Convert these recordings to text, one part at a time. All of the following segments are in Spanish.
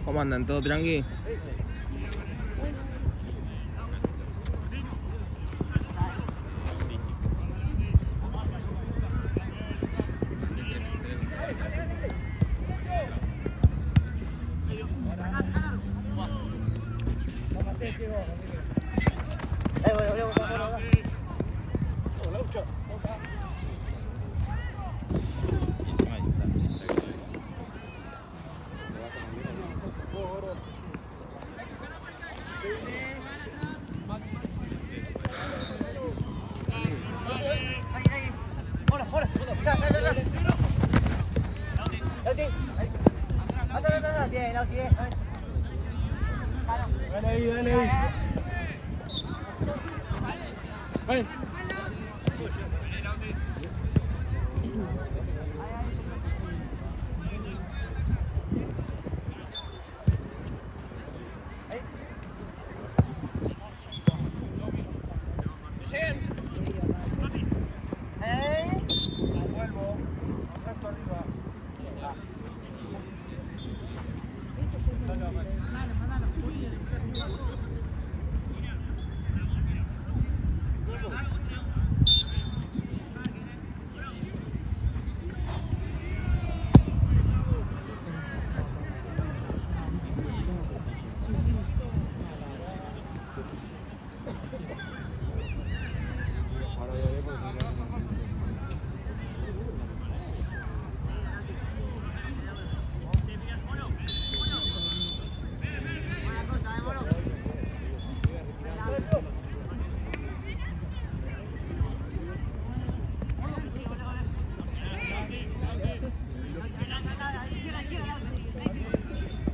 ¿Cómo andan? ¿Todo tranqui?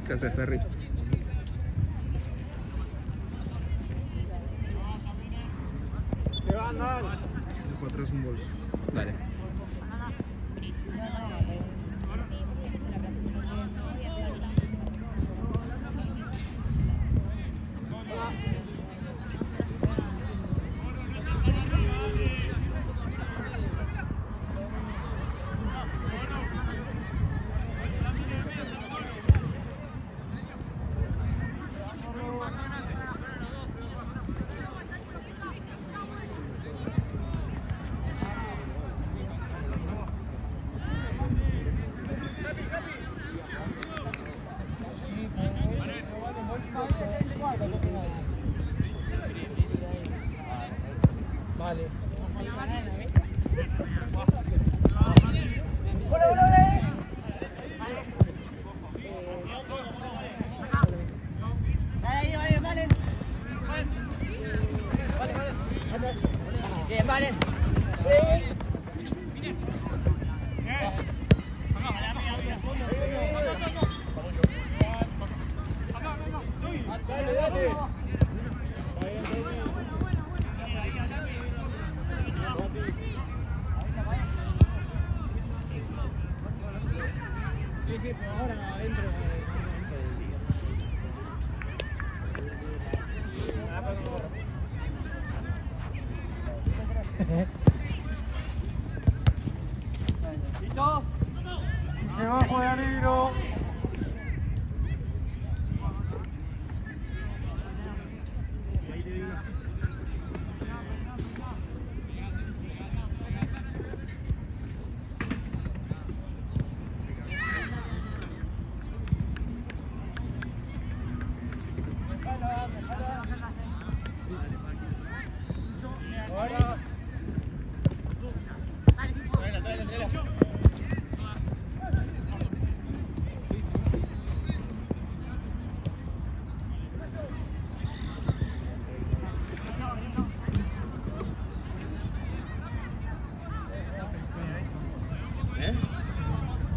¿Qué haces, Perry? Dejo atrás un bolso. Dale. Vale. Bien, vale. Ahora entro. ¿Listo? Se va a jugar negro.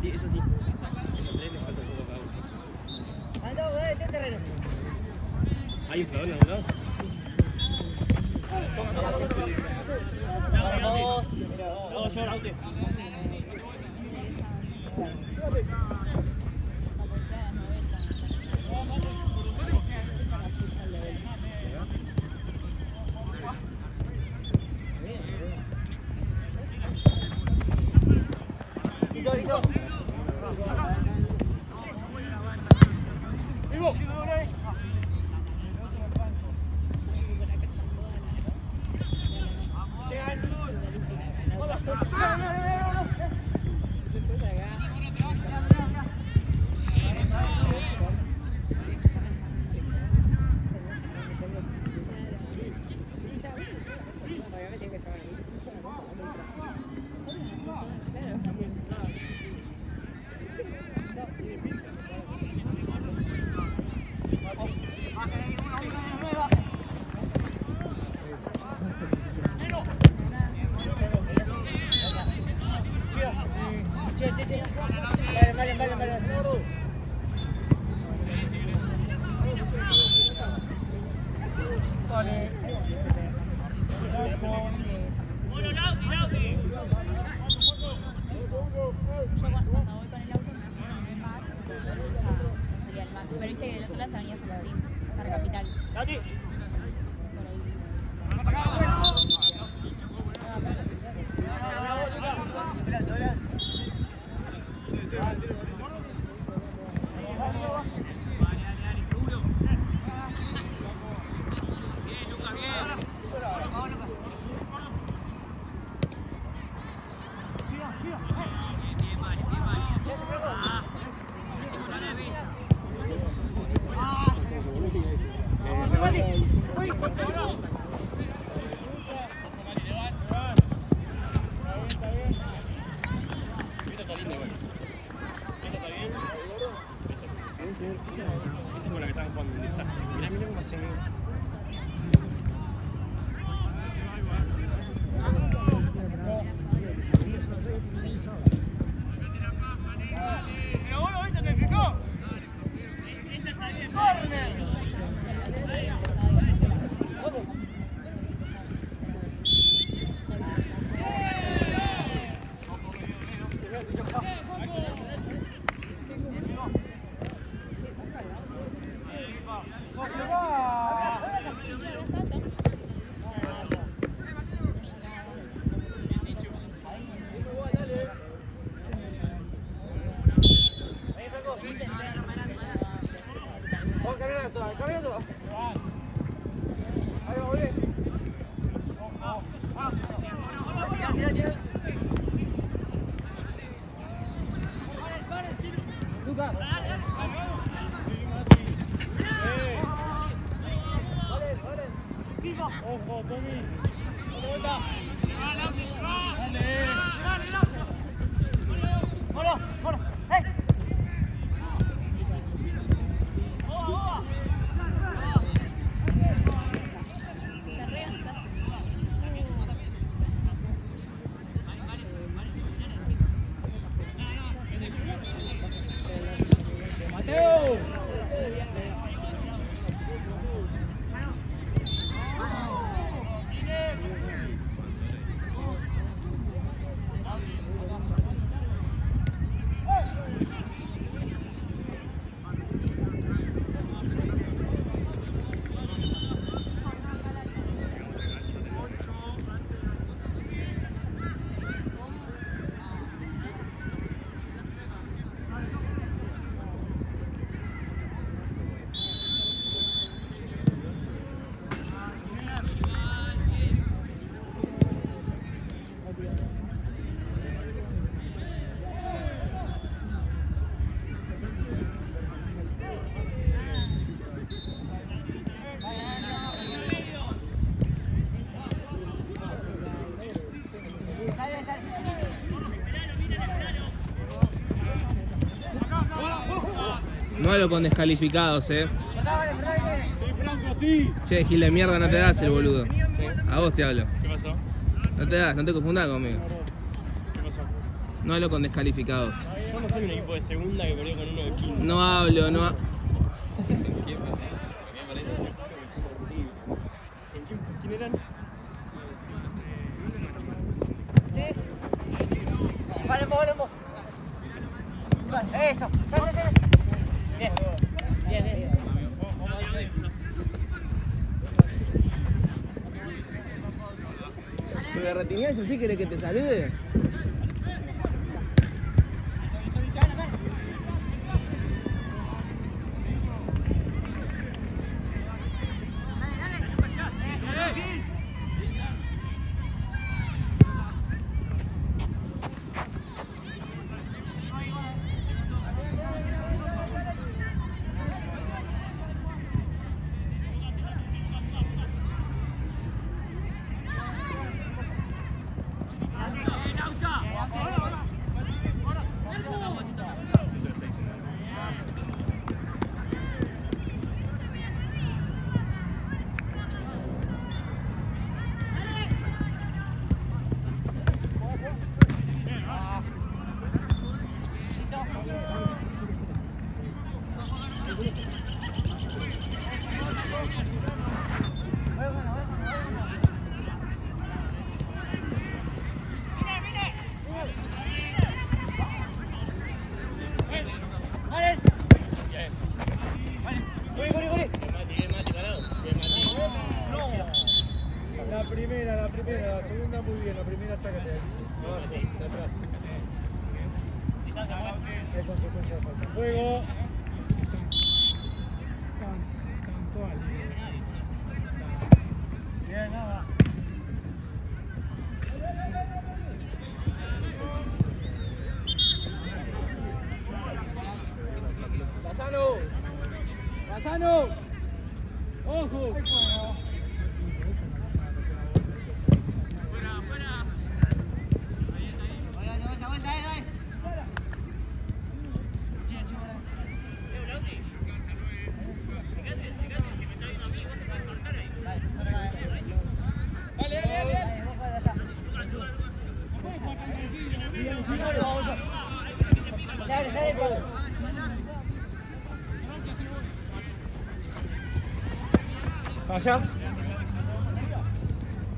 Sí, eso sí. Le falta todo acá. Este terreno. Hay un salón, ¿no? Vamos, yo, Raute. Listo. viste que el otro lado es Avenida San Martín, para Capital. Aquí. Esta es con la que estaban jugando, un desastre. Mirá cómo se ve. Ojo, Tommy. No hablo con descalificados, Sí, Franco, sí. Che, gil de mierda, no te das el boludo. A vos te hablo. ¿Qué pasó? No te das, no te confundas conmigo. ¿Qué pasó? No hablo con descalificados. Yo no soy un equipo de segunda que perdió con uno de quinta. No hablo, no hablo. ¿Quién eran? Vamos. Eso. Bien. ¿Pero Retiñazo sí querés que te salude? la primera atácate de atrás. Es consecuencia de falta. Juego. Bien, nada. Casano. Ojo. Allá.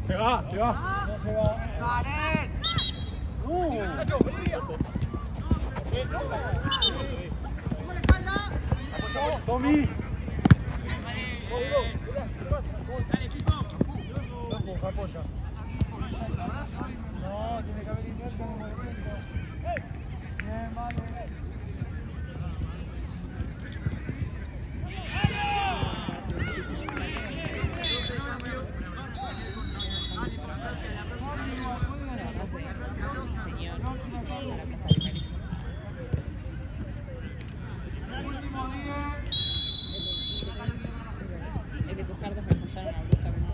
Se va, se va. No se va. Tommy. Apoya. No, tiene que haber inercia en el movimiento. Bien, vale. Es que tus cartas me fallaron abruptamente.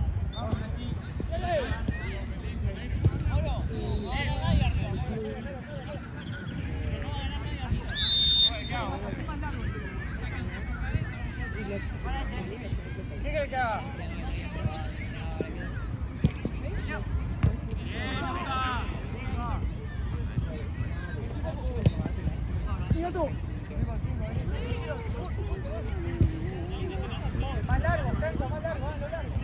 ¿Qué crees que haga? Más largo, tanto, más largo, más largo.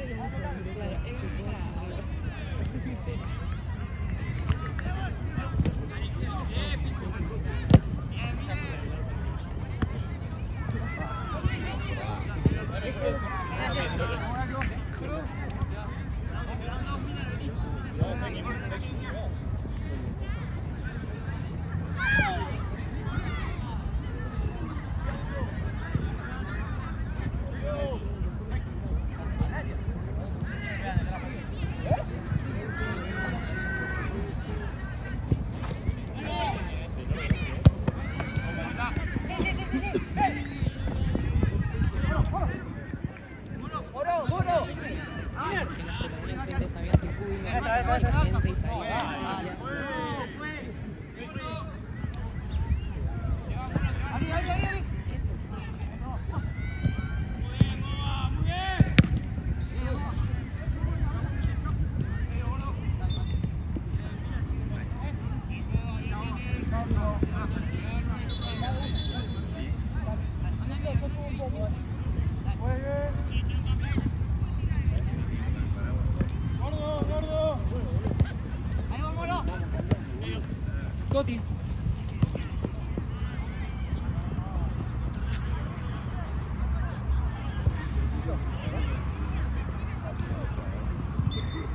Que no sé, también antes sabía si uy, me mataba y gente y sabía. Toti.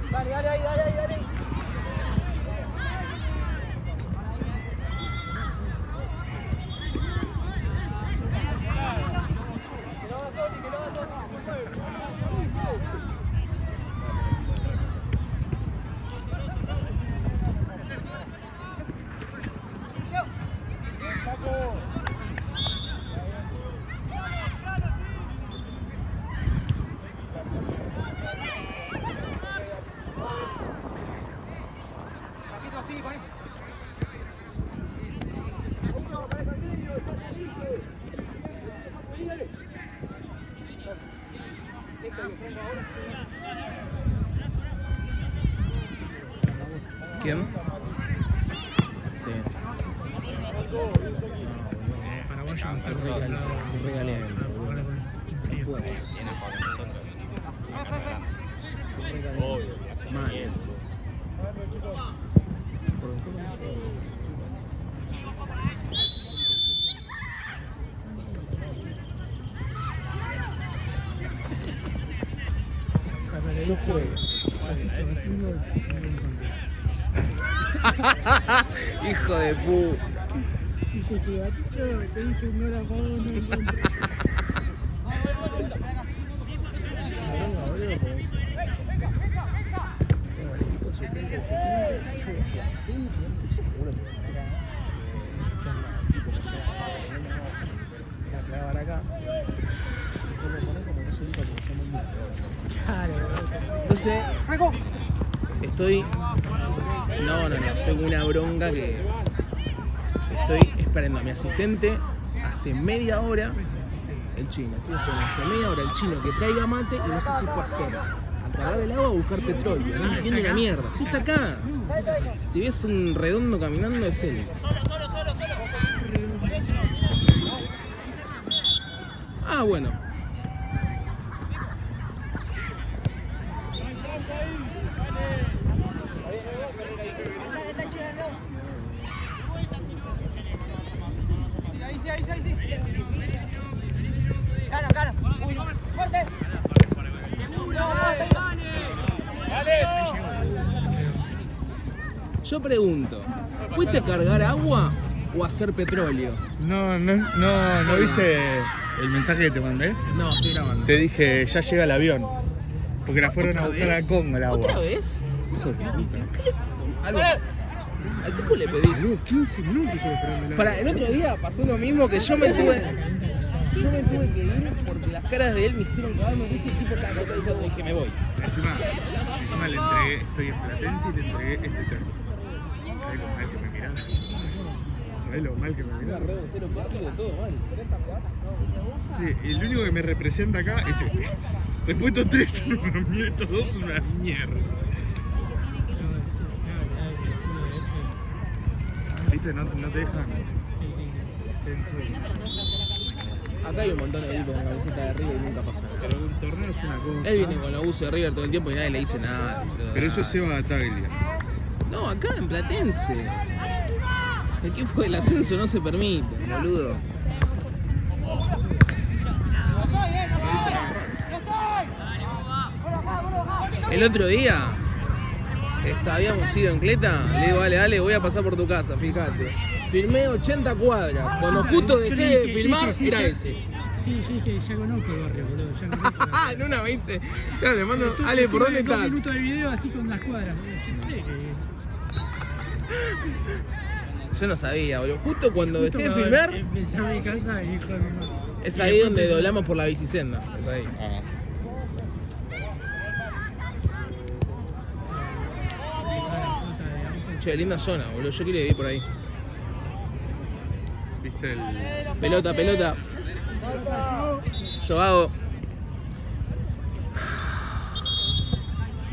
Dale, dale, ahí, dale, ahí, dale. ¿Quién? Sí. Paraguayo no está Te regalé a él, boludo. No puedo. Obvio, que hace Mal. bien. Por un poco. No juego. Hijo de pu. Y yo te gacho, te dije no era para vos, no encontré. Entonces, estoy. No, estoy con una bronca que. Estoy esperando a mi asistente hace media hora. El chino, estoy esperando hace media hora el chino que traiga mate y no sé si fue a hacer. A cargar el agua o a buscar petróleo. No entiendo una mierda. Sí, está acá. Si ves un redondo caminando, es él. Ah, bueno. Ahí. Gana. Uy, fuerte. Yo pregunto, ¿fuiste a cargar agua o a hacer petróleo? No viste el mensaje que te mandé. No, estoy grabando. Te dije, ya llega el avión. Porque la fueron a buscar a Congo el agua. ¿Otra vez? Hijo de puta. Algo pasa. Al tipo le pedís. Boludo, 15 minutos estuve esperando el agua. Para el otro día pasó lo mismo que yo me tuve que ir porque las caras de él me hicieron cagar. No sé si el tipo estaba contento y dije me voy. Encima le entregué, estoy en Platense y le entregué este termo. ¿Sabés lo mal que me mirás? ¿Sabés lo mal que me mirás? Re botero partido, todo mal. Sí, el único que me representa acá es este. Después estos tres son unos nietos, dos son una mierda. ¿Viste? No te dejan. Acá hay un montón de equipos con camiseta de River y nunca pasa nada. Pero el torneo es una cosa. Él viene con los buzos de River todo el tiempo y nadie le dice nada. Pero eso es Seba Taglia. No, acá en Platense. El equipo del ascenso no se permite, boludo. El otro día habíamos ido en Cleta, le digo, dale, voy a pasar por tu casa, fíjate. Firmé 80 cuadras, cuando justo dejé de filmar, era ese. Sí, yo dije, ya conozco el barrio, boludo, ya conozco el barrio. En una me dice, claro, le mando, Ale, ¿por dónde estás? 2 minutos de video así con las cuadras, boludo, yo sé que... Yo no sabía, boludo. Justo cuando dejé de filmar, empecé a mi casa y dijo a mi mamá. es ahí donde doblamos por la bicisenda. Es ahí. Che, linda zona, boludo. Yo quiero ir por ahí. ¿Viste el...? Pelota. Yo hago.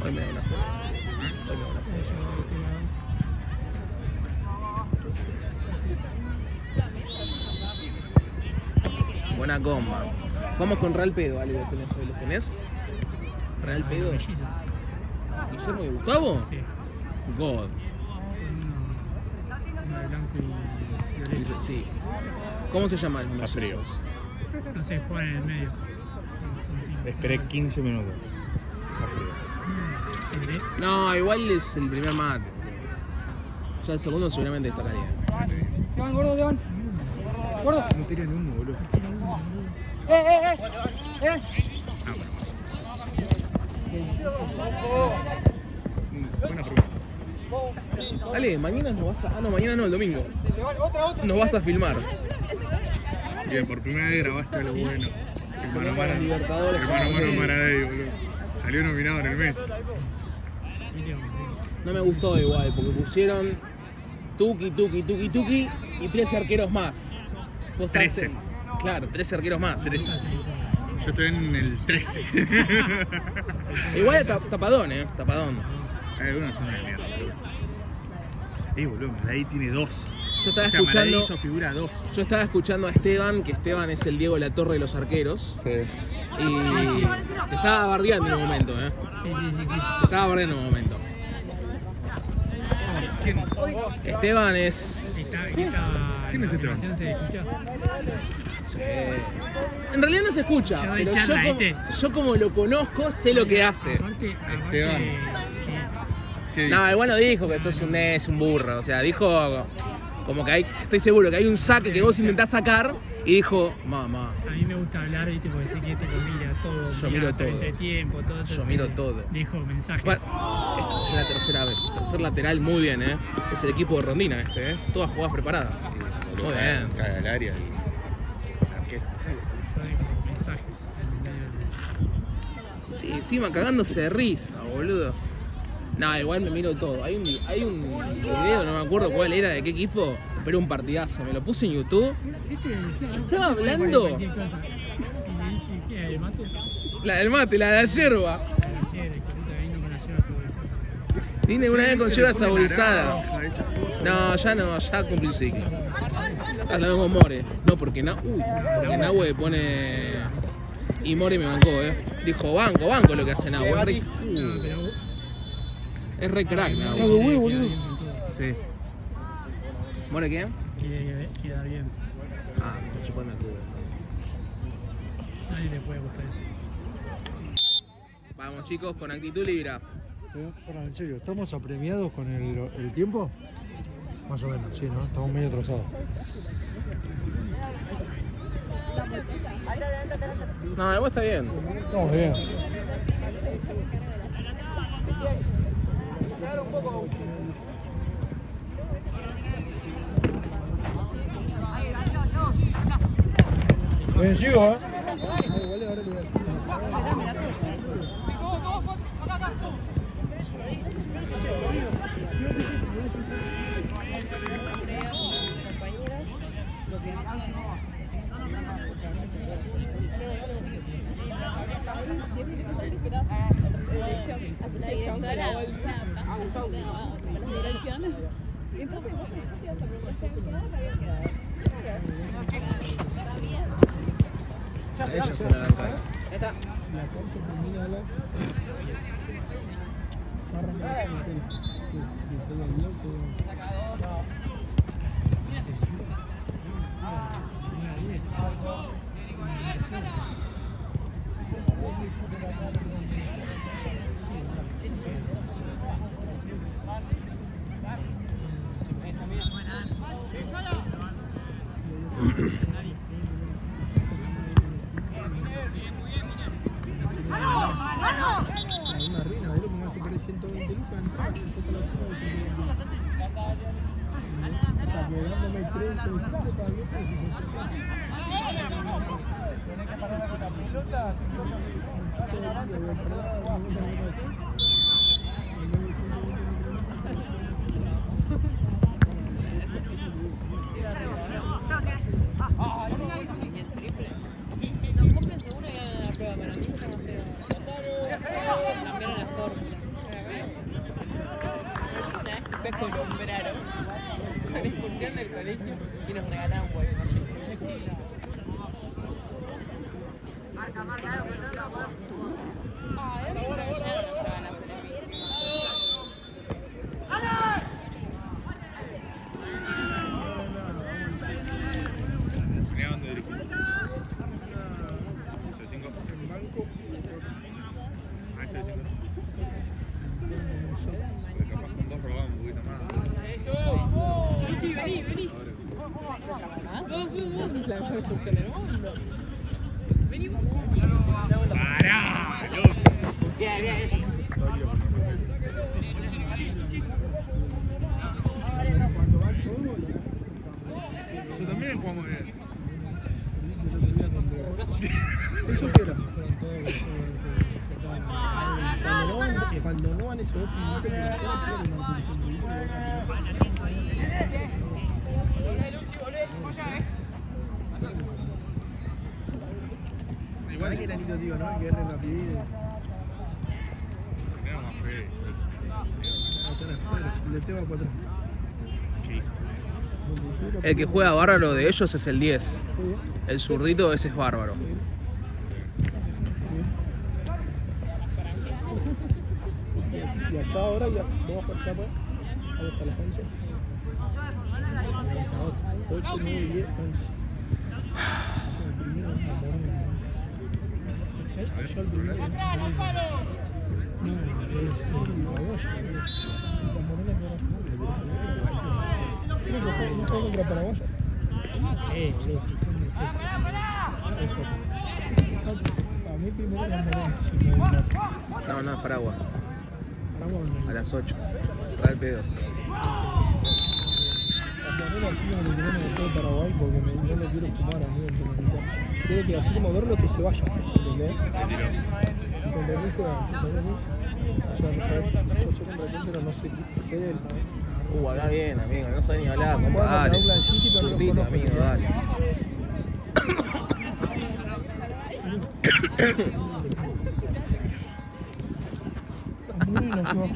Hoy me da una cena. Buena comba. Vamos con Real Pedo, Ale, ¿los tenés? ¿Real Pedo? ¿Guillermo y Gustavo? Sí. God. Son uno de blanco y violeta. Sí. ¿Cómo se llama el Está frío. No sé, juegan en el medio. Son 5. Esperé 15 minutos. Está frío. No, igual es el primer mate. Ya el segundo seguramente está caliente. Te gordo, León. Gordo. No tiran humo, boludo. ¡Eh! Buena pregunta. Ale, mañana nos vas a... Ah, no, mañana no, el domingo. Otra. Nos vas a filmar. Bien, por primera vez grabaste lo bueno. El mano a mano. Libertadores. El mano a mano Maradei, boludo. Salió nominado en el mes. No me gustó igual, porque pusieron Tuki y 13 arqueros más. Vos estás 13. Claro, 13 arqueros más. 13. Yo estoy en el 13. Igual es tapadón, tapadón. Algunos son una mierda, boludo. Boludo, Maradei tiene 2. Yo estaba Maradei escuchando... hizo figura 2. Yo estaba escuchando a Esteban, que Esteban es el Diego Latorre de los arqueros. Sí. Y te estaba bardeando en un momento, Sí. Te estaba bardeando en un momento. ¿Quién? Esteban es... ¿Quién es Esteban? ¿Se escucha? Sí. En realidad no se escucha, Ya doy pero charla, yo como lo conozco, sé lo que hace. Aparte, Esteban. ¿Qué No, igual no dijo que sos un burro. O sea, dijo como que estoy seguro que hay un saque que vos intentás sacar y dijo, mamá. A mí me gusta hablar, ¿viste? Porque sé que este lo mira todo. Yo miro todo. Entretiempo, todo. Yo miro todo. Dijo mensajes. Bueno, esta es la tercera vez. Tercer lateral, muy bien, ¿eh? Es el equipo de Rondina este, ¿eh? Todas jugadas preparadas. Muy bien. Cae al área y... arquero, ¿sabes? Mensajes. Sí, encima cagándose de risa, boludo. No, igual me miro todo. Hay un video, no me acuerdo cuál era, de qué equipo, pero un partidazo. Me lo puse en YouTube. Estaba hablando. Y me dice, ¿qué? ¿El mate? La del mate, la de la yerba. Ayer, el Carita vino con la yerba saborizada. Vine una vez con yerba saborizada. Naranja, esas cosas. No, ya cumplí un ciclo. Hablando con More. No, porque Nahue pone... Y More me bancó, Dijo, banco lo que hace Nahue. Es re crack, Nahue. Está de huevo, boludo. Sí. ¿More qué? Queda bien. Ah, me está chupando el culo. Entonces. Nadie le puede gustar eso. Vamos chicos, con actitud libra. Pará, en serio, ¿estamos apremiados con el tiempo? Más o menos, sí, ¿no? Estamos medio atrasados. No, igual está bien. Estamos bien. Bien, sigo, Compañeras, lo que la directora la dirección. Entonces vos te ibas a preguntar que no había quedado. Está bien. A ella se la dan cara. La cancha termina a las 7. Ya arranca a las 7. Sí, de 6 a 10, 6 a 11. Una reina, boludo, como hace por ahí 120 lucas, entrar, después te la saco de 120 lucas. Hasta que dándome 3 o 5 cada vez, pues si funciona. Tenés que parar con la pelota. Todo el día voy a parar, no voy a parar. Cambiaron la fórmula. Una vez que fue a Colombraro con excursión del colegio y nos regalaron wifi. Ah, es una que ya no nos llevan a hacer el bici. ¿A dónde dirigís? ¿C5? En banco, Ah, C5. Porque capaz con 2 robamos un poquito más. Vení. ¿Más? La mejor excursión del mundo. ¡Pará! ¡Loco! Eso también jugamos bien. ¿eso qué era? Cuando no van esos 2 minutos, igual que era Nito, digo, ¿no? Que erre rapidito. Era más feo. El de te va para atrás. Qué hijo. El que juega bárbaro de ellos es el 10. El zurdito ese es bárbaro. Y allá ahora, ya, vamos para allá, pues. Ahí está las 11. 8, 9, 10, 11. El primero está moreno. Allá el primero. No, es paraguayo. La morena que ahora creo que juega contra Paraguaya. Decisión de sexo. A mí primero la morena, si no hay nada. No, Paraguay. Paraguay no. A las 8. Real pedo. La morena así como que tenemos después de Paraguay porque no le quiero fumar a mí. Quiero que así como verlo que se vaya. ¿Entendés? Con René juega. O sea, yo sé con René, pero no sé qué sé de él. Habla bien, amigo. No sabe ni hablar. ¿Cómo? Juega Dale. contra Auckland City, pero no los Curtito, conozco. amigo, dale. Muy no se bajó.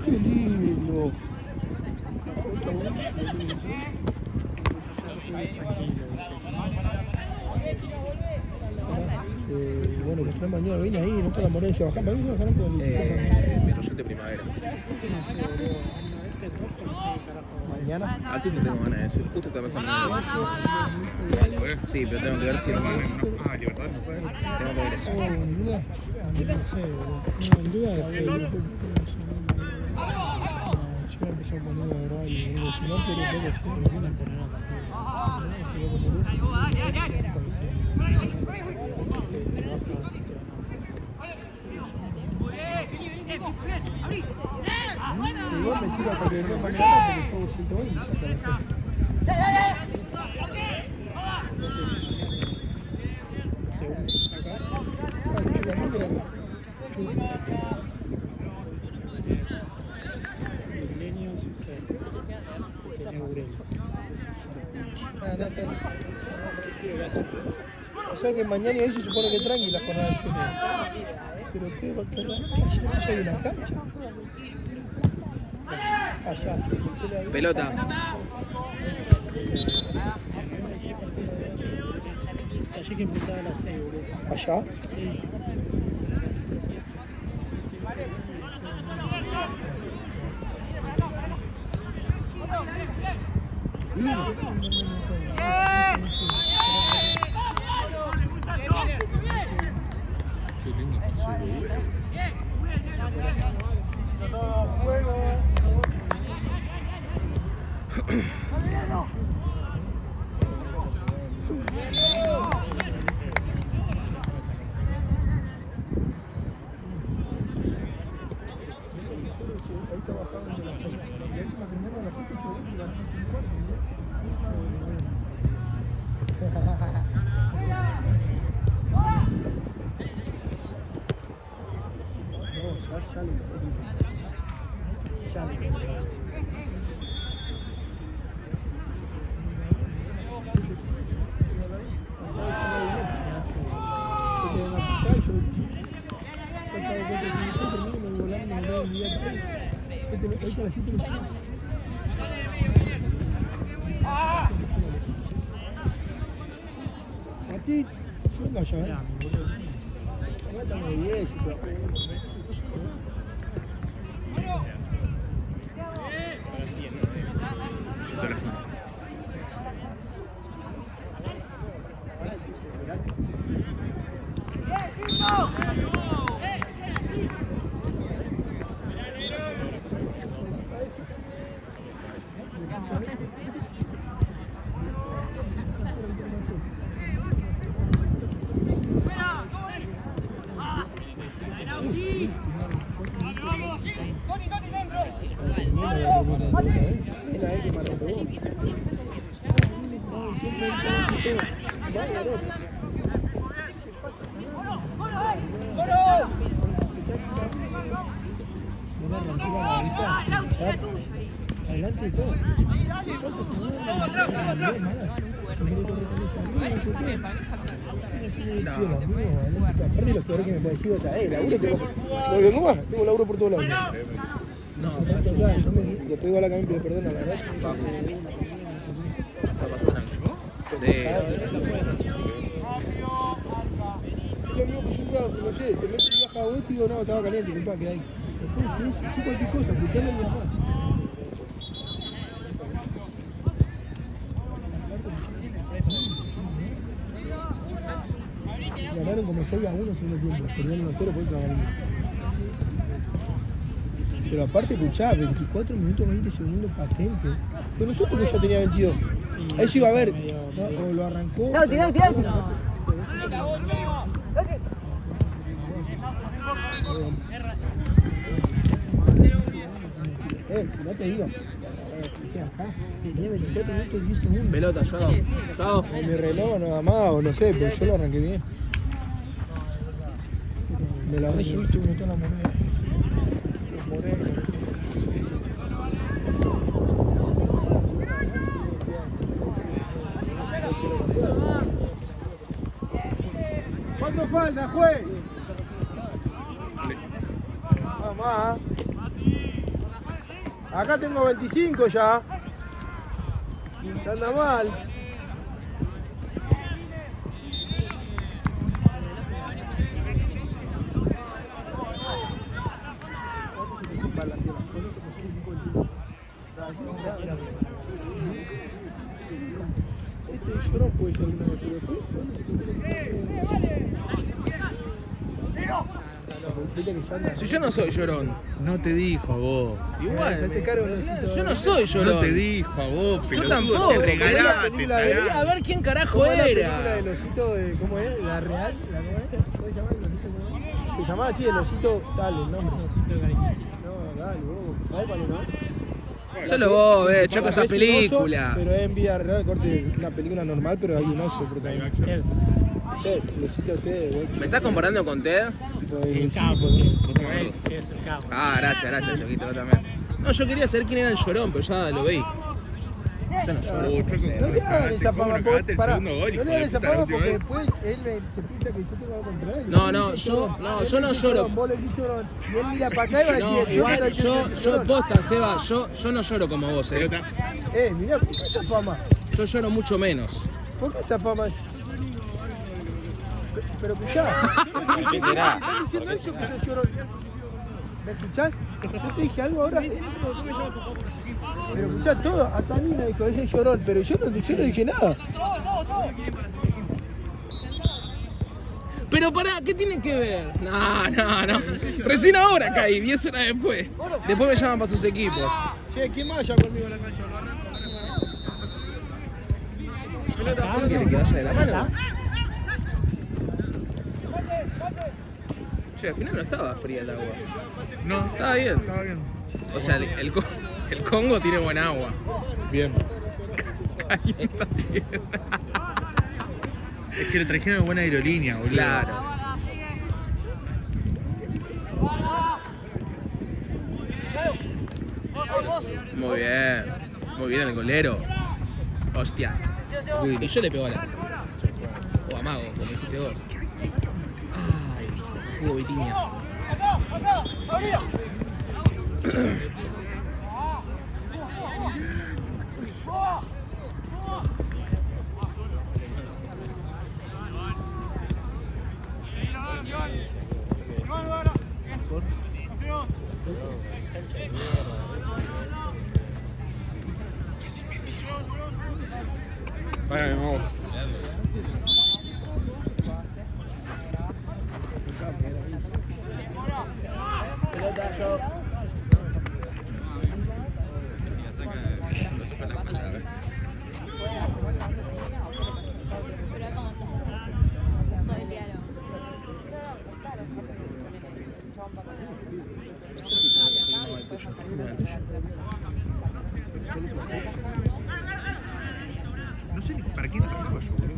Qué lindo. Otra vez. Bueno, que trae mañana, viene ahí, no está la morena, se bajan, para mí se bajaron con el Mi rollete primavera. mañana. A ti te tengo ganas de decir. Justo está pensando en eso. Sí, pero tengo que ver si lo mismo. Libertad no puede. Tengo que ver eso. ¿En duda? No sé, boludo. No, en duda es el... Yo me empecé a poner a grabar y si no, pero creo que sí, me viene a poner a igual me sirve hasta que no mañana porque yo hago 120 y ya está la serie. Acá. Chupamón era acá. Milenio Susana. Tenía Urel. Qué frío que hace. O sea que mañana y ahí se supone que tranqui la jornada del chupe. Pero qué va a quedar. Que allá entonces hay una cancha. Allá. Pelota. Ayer que empezaba a las 6, boludo. Allá. Sí. Qué lindo paseo de Uber. Ahí trabajaban de las 6. Y ahí me atendieron a las 7 y se volvieron y las 5. Ya le Martín, ¿qué onda allá, eh? Acá estamos de 10 y se bajó. Siento las manos. Adelante y todo. Aparte los peores que me puede decir, o sea, laburo tengo laburo por todos lados. No, Después igual acá me pido perdón, la verdad. pasa tranquilo. Sí. Lo mío que yo no sé, te metes y baja a vos y digo, no, estaba caliente, compa, que hay. Después sí, cualquier cosa, putearle a mi mamá. Ganaron como 6-1 segundo tiempo, perdieron 1-0, por eso ganaron. Pero aparte, escuchá, 24 minutos, 20 segundos patente. Pero no sé por qué yo tenía 22. Ahí sí iba a ver. ¿No? O lo arrancó. No, tirá. Si no te digo. ¿Qué acá? Tenía 24 minutos, 10 segundos. Pelota, yo. Sí. Chao. O mi reloj nada más, o no sé, pero yo lo arranqué bien. Me la resubiste uno está la moneda. Los morenos. ¿Cuánto falta, juez? Mamá. Acá tengo 25 ya. Ya anda mal. Este llorón puede ser una vez, pero después, ¿cuándo se Si yo no soy llorón. No te dijo a vos. Igual. Se hace cargo el osito. Yo no soy llorón. No te dijo a vos, Yo pelotudo, tampoco. te regalaste, Quería Quería ver quién carajo ¿Cómo es la película era. del osito de, cómo es? ¿La real? ¿La cómo es? ¿Cómo se llama el osito? ¿Cómo es? Se llamaba así el osito tal, el nombre. No, dale, vos, ¿sabés cuál es, no? Solo vos, choco esa Es un oso, película. pero es en vida real, corte, una película normal, pero hay un oso protagonista. El osito usted, güey. ¿Me estás comparando con Ted? Pues, sí, Ah, gracias, Choquito, vos también. No, yo quería saber quién era el llorón, pero ya lo veí. Yo no lloro. No le hagan esa fama, cagaste el pará, segundo gol, no hijo le de hagan esa puta, la fama última porque vez. después él se piensa que yo tengo algo contra él. No, Él no, dice yo llorón. no Él dice lloro. Vos le decís llorón. Y él mira para acá y va a decir, No, igual, yo llorón. posta, Seba, yo no lloro como vos, Pelota. Mirá, ¿por qué esa fama? Yo lloro mucho menos. ¿Por qué esa fama? Pero escuchá. ¿Qué será? ¿Estás diciendo eso que yo lloro? ¿Me escuchás? Yo te dije algo ahora. Pero escuchá todo, hasta a mí me dijo, ese llorón, pero yo no dije nada. Pero pará, ¿qué tiene que ver? No. Recién ahora caí, 10 horas después. Después me llaman para sus equipos. Che, ¿quién más allá conmigo a la cancha? Lo arranco. ¿Quiere que vaya de la mano? Che, al final no estaba fría el agua. No, Estaba bien. estaba bien. O sea, el Congo tiene buena agua. Bien. Ahí está bien. Es que le trajeron buena aerolínea, boludo. Claro. Muy bien el golero. Hostia. Y yo le pego a la. O a Mago, como hiciste vos. Ay, Hugo Vitiña. Vale, vamos. No sé ni para quién trabajaba yo, boludo.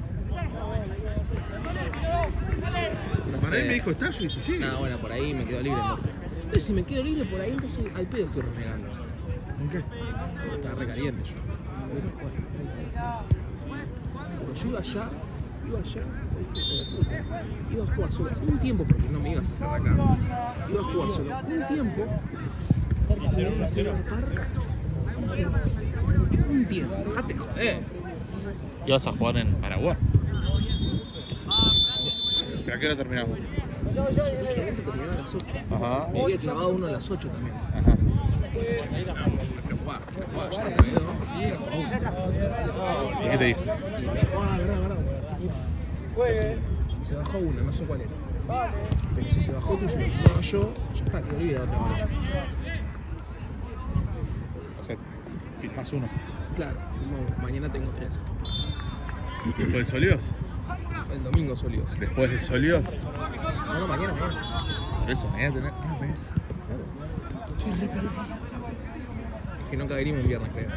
No Para él me sé. dijo, ¿está? Yo dije, sí. No, bueno, por ahí me quedo libre entonces. Pero si me quedo libre por ahí, entonces al pedo estoy renegando. ¿En qué? Porque estaba re caliente yo. Pero yo iba allá, iba a jugar solo un tiempo porque no me iba a sacar de acá. Iba a jugar solo un tiempo. Y en la segunda parte, un tiempo. Dejate joder. ¿Y vas a jugar en Paraguay? ¿Pero a qué hora terminamos? Solamente terminaba a las 8. Ajá. Me había clavado uno a las 8 también. Ajá. Pero jugaba, yo me quedo. ¿Y qué te dijo? Y me dijo, verdad. Se bajó uno, no sé cuál era. Pero si se bajó tuyo, no yo, ya está, quedó libre la otra mano. Filmás uno. Claro, mañana tengo 3. Después de Solios. El domingo Solios. Después de Solios. No, mañana. Por eso, mañana tenés. Ah, tenés. Es que no caeríamos el viernes, creo.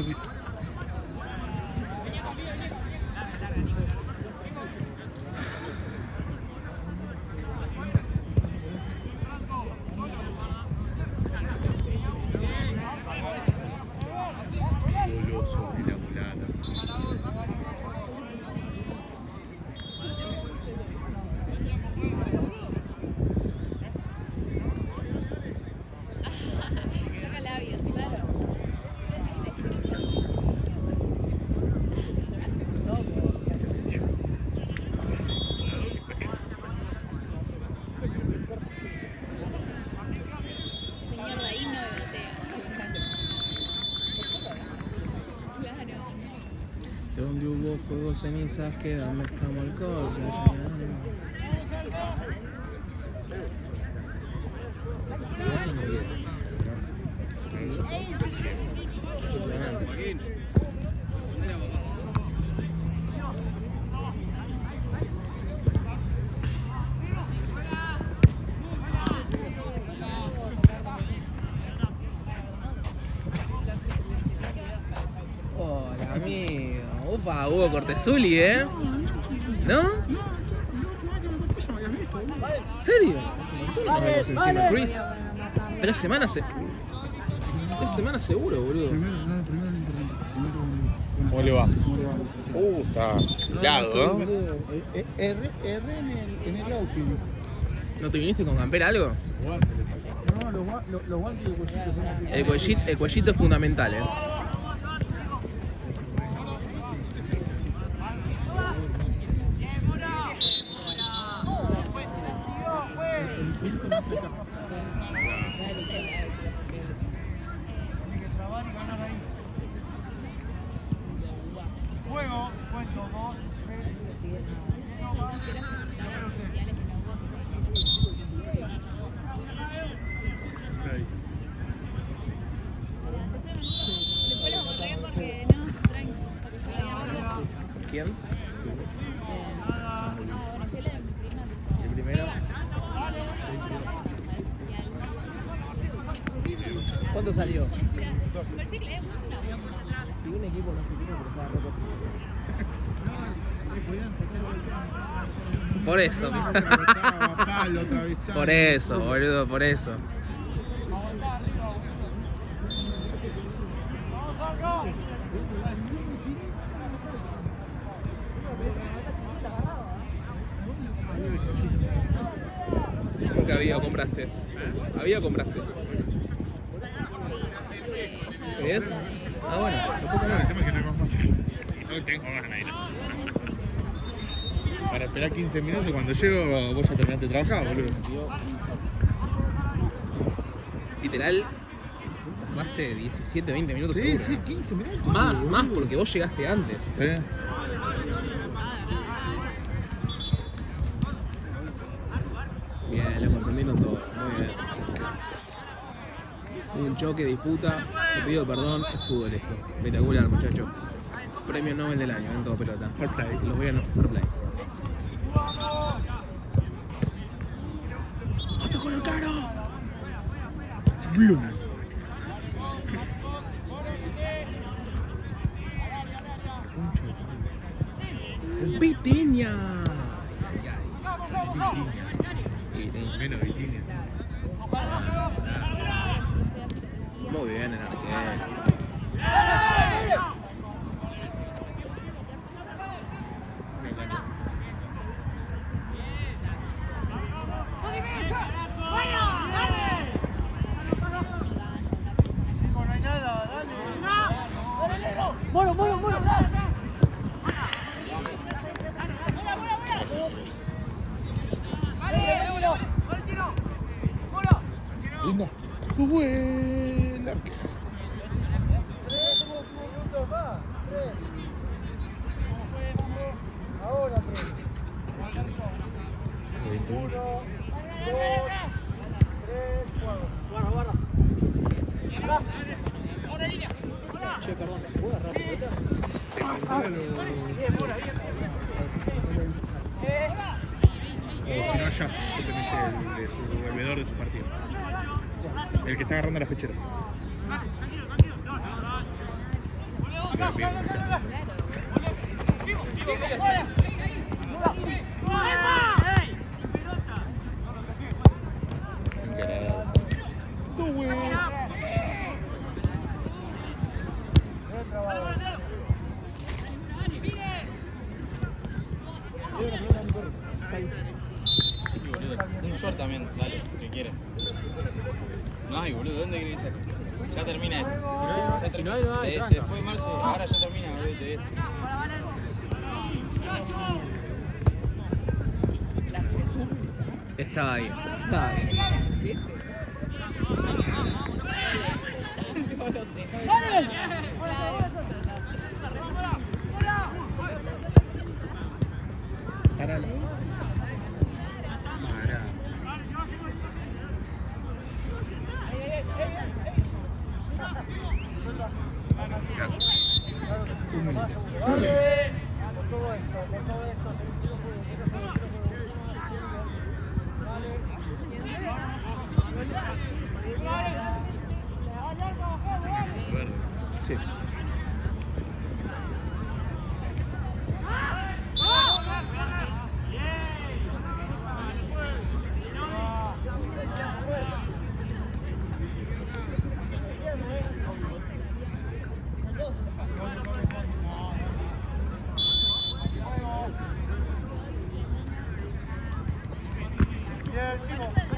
Sí. Goloso de la mulata. Saca labios, claro. Señor, de ahí no bebotea. Claro. Donde hubo fuego, cenizas, quedan mezclamos alcohol. Hola, amigo. Upa, Hugo Cortesuli, ¿eh? ¿No? ¿En serio? ¿Tú no nos vemos encima, Chris? 3 semanas, 3 semanas seguro, boludo. ¿Cómo le va? Está helado, ¿no? R en el outfield. ¿No te viniste con campera algo? No, los guantes y el cuellito. El cuellito es fundamental, ¿eh? Juego, cuento 2, 3. Ahí. Después lo borré porque no, tranqui, porque se lo había metido. ¿Quién? Bueno, fue la de mi prima. El primero. ¿Cuánto salió? Me parece que le había puesto una bomba atrás. Si un equipo no se tiene, pero estaba roto. Por eso. Por eso, boludo, por eso. Nunca había compraste. ¿Había compraste? ¿Crees? Ah, bueno, después No, el no. tema es que no hay más mate. Y no tengo ganas de ir. Para esperar 15 minutos, cuando llego vos ya terminaste de trabajar, boludo. Literal, tomaste 17, 20 minutos Sí, seguro. sí, 15 minutos. Más, porque vos llegaste antes. Sí. Bien, lo comprendieron todo. Muy bien. Un choque, disputa. Te pido perdón, es fútbol esto. Espectacular, muchacho. Premio Nobel del año en todo pelota. Fair play. Los voy a no. Fair play. ¡Ojo con el caro! Blum. ¡Vitiña! Menos de línea. Muy bien, el arquero. No hay nada, dale. Bueno, bueno, bueno, dale. Linda. ¡Qué buena! 3 minutos más. 3. Ahora 3. 1, 2, 3, 4. Guarda, guarda. O si no, allá, yo tenés el de su devolvedor de su partido. El que está agarrando las pecheras. Bien, bien, Sin querer. Sí, boludo. Un short también, dale, que quieres. No hay, boludo, ¿dónde querés sacar? Ya termina esto. Ya termina. Se fue Marce, ahora ya termina, boludo. Estaba ahí. Estaba ahí. ¿Viste? No lo sé. Parala. Pará. Un minuto. Por todo esto, Verde. Sí. Bien, sigo.